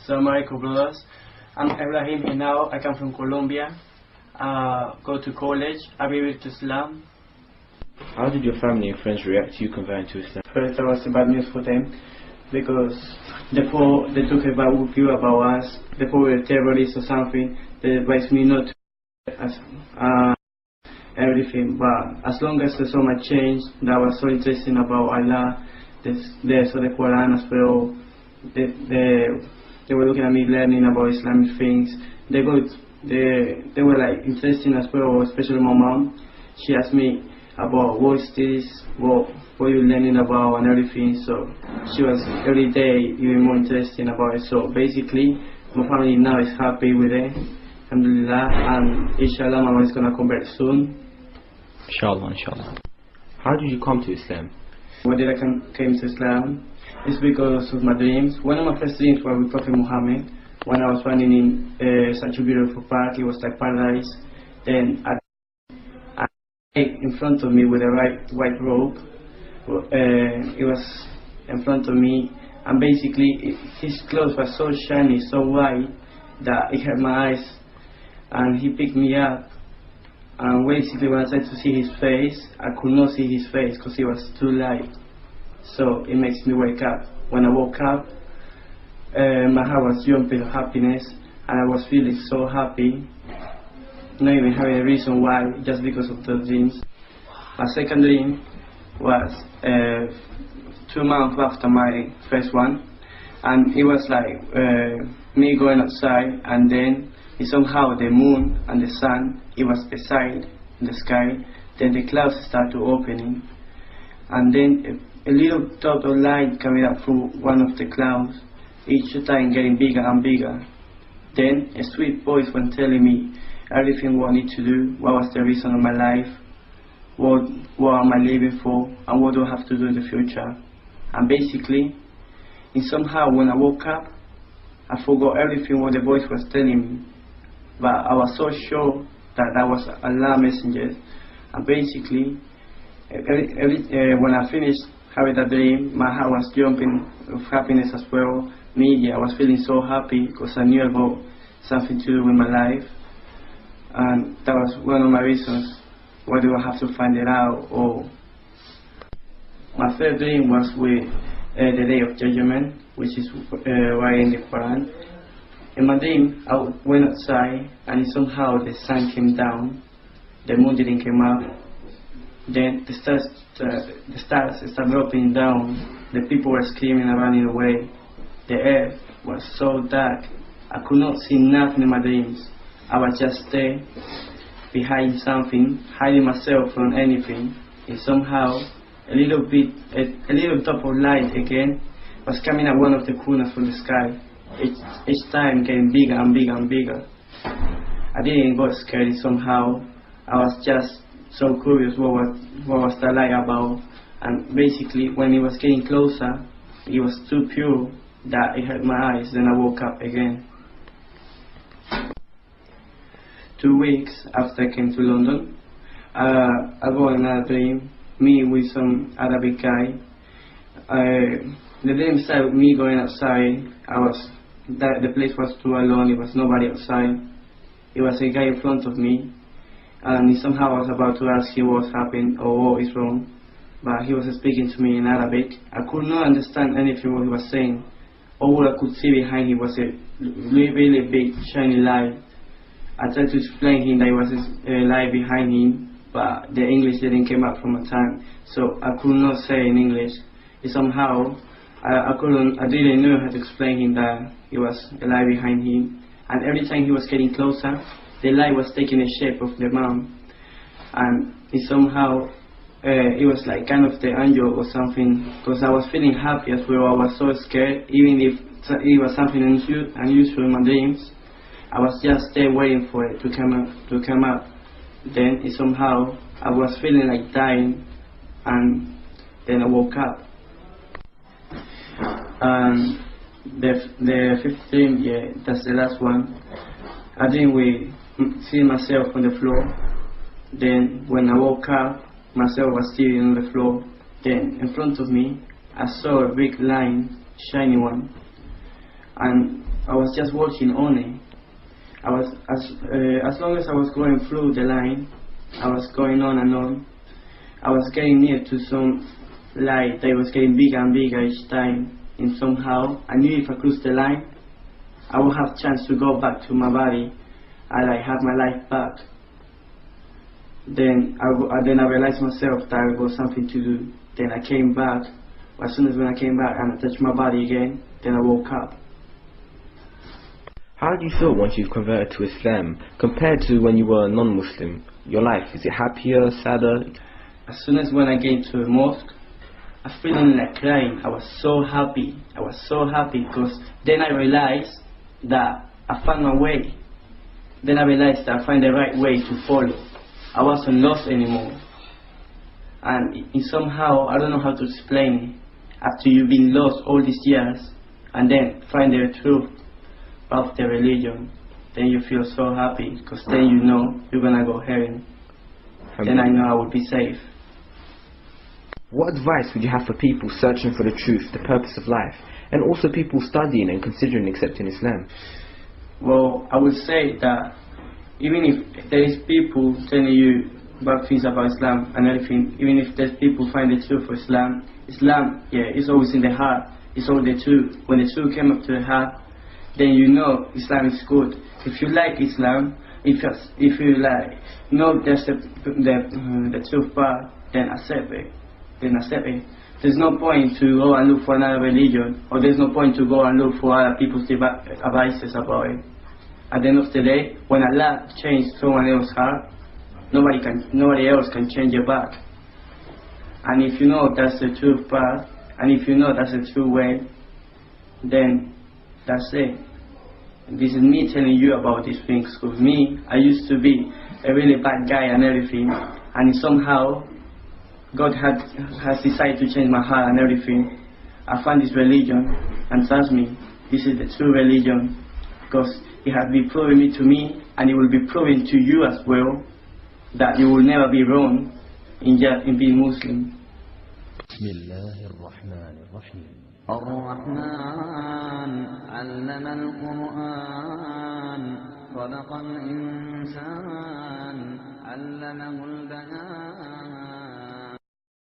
Assalamu alaikum, brothers. I'm Ibrahim and now I come from Colombia. Go to college. I believe to Islam. How did your family and friends react to you converting to Islam? First, that was bad news for them because before they took a bad view about us, before we were terrorists or something, they advised me not to everything. But as long as there's so much change, that was so interesting about Allah, they saw the Quran as well. They were looking at me learning about Islamic things. They were like interesting as well, especially my mom. She asked me about what is this, what are you learning about and everything. So she was every day even more interested about it. So basically my family now is happy with it, alhamdulillah, and inshallah my mom is gonna convert soon. Inshallah, inshallah. How did you come to Islam? Why did I came to Islam? It's because of my dreams. One of my first dreams were with Prophet Muhammad. When I was running in such a beautiful park, it was like paradise. Then in front of me with a white robe. It was in front of me, and basically his clothes were so shiny, so white, that it hurt my eyes. And he picked me up, and basically when I tried to see his face, I could not see his face because it was too light. So it makes me wake up. When I woke up, my heart was jumping with happiness, and I was feeling so happy, not even having a reason why, just because of those dreams. My second dream was 2 months after my first one, and it was like me going outside, and then somehow the moon and the sun, it was beside the sky. Then the clouds started opening, and then a little dot of light coming up through one of the clouds, each time getting bigger and bigger. Then a sweet voice was telling me everything what I need to do, what was the reason of my life, what am I living for, and what do I have to do in the future. And basically, somehow when I woke up, I forgot everything what the voice was telling me. But I was so sure that that was Allah messenger. And basically, when I finished having that dream, my heart was jumping with happiness as well. I was feeling so happy because I knew about something to do with my life. And that was one of my reasons. Why do I have to find it out? Or my third dream was with the Day of Judgment, which is right in the Quran. In my dream, I went outside, and somehow the sun came down, the moon didn't come up. Then the stars started dropping down. The people were screaming and running away. The earth was so dark, I could not see nothing in my dreams. I was just there, behind something, hiding myself from anything. And somehow, a little drop of light again was coming at one of the corners from the sky. Each time getting bigger and bigger and bigger. I didn't get scared somehow. I was just so curious what was the light about. And basically, when it was getting closer, it was too pure that it hurt my eyes. Then I woke up again. 2 weeks after I came to London, I got another dream, me with some Arabic guy. The dream started with me going outside. The place was too alone, it was nobody outside. It was a guy in front of me, and somehow I was about to ask him what happened or what is wrong, but he was speaking to me in Arabic. I could not understand anything what he was saying. All I could see behind him was a really big shiny light. I tried to explain him that it was a light behind him, but the English didn't come up from my tongue, so I could not say in English. Somehow I didn't know how to explain him that it was a light behind him. And every time he was getting closer, the light was taking the shape of the man, and somehow it was like kind of the angel or something, because I was feeling happy as well. I was so scared, even if it was something unusual in my dreams. I was just there waiting for it to come up. Then somehow I was feeling like dying, and then I woke up. And the fifth dream, that's the last one. I dreamed with seeing myself on the floor. Then when I woke up, myself was sitting on the floor. Then in front of me, I saw a big line, shiny one. And I was just watching only. I was as long as I was going through the line, I was going on and on. I was getting near to some light that was getting bigger and bigger each time. And somehow I knew if I crossed the line, I would have chance to go back to my body and I have my life back. Then I realized myself that it was something to do. Then I came back. As soon as when I came back and I touched my body again, then I woke up. How do you feel once you've converted to Islam compared to when you were a non-Muslim? Your life, is it happier, sadder? As soon as when I came to the mosque, I feeling like crying. I was so happy. I was so happy because then I realized that I found my way. Then I realized that I find the right way to follow. I wasn't lost anymore. And somehow, I don't know how to explain it. After you've been lost all these years and then find the truth of the religion, then you feel so happy because then you know you're gonna go heaven. Then I know I will be safe. What advice would you have for people searching for the truth, the purpose of life, and also people studying and considering accepting Islam? Well, I would say that even if there is people telling you bad things about Islam and everything, even if there's people find the truth for Islam, yeah, it's always in the heart. It's all the truth. When the truth came up to the heart, then you know Islam is good. If you like Islam, if you like, know that's the truth part, then accept it. There's no point to go and look for another religion, or there's no point to go and look for other people's advices about it. At the end of the day, when Allah changed someone else's heart, nobody else can change your back. And if you know that's the truth path, and if you know that's the true way, then that's it. This is me telling you about these things, because me, I used to be a really bad guy and everything, and somehow God has decided to change my heart and everything. I found this religion, and trust me, this is the true religion, because it has been proven to me, and it will be proven to you as well, that you will never be wrong in being Muslim. الرحمن علم القرآن خلق الإنسان علمه البيان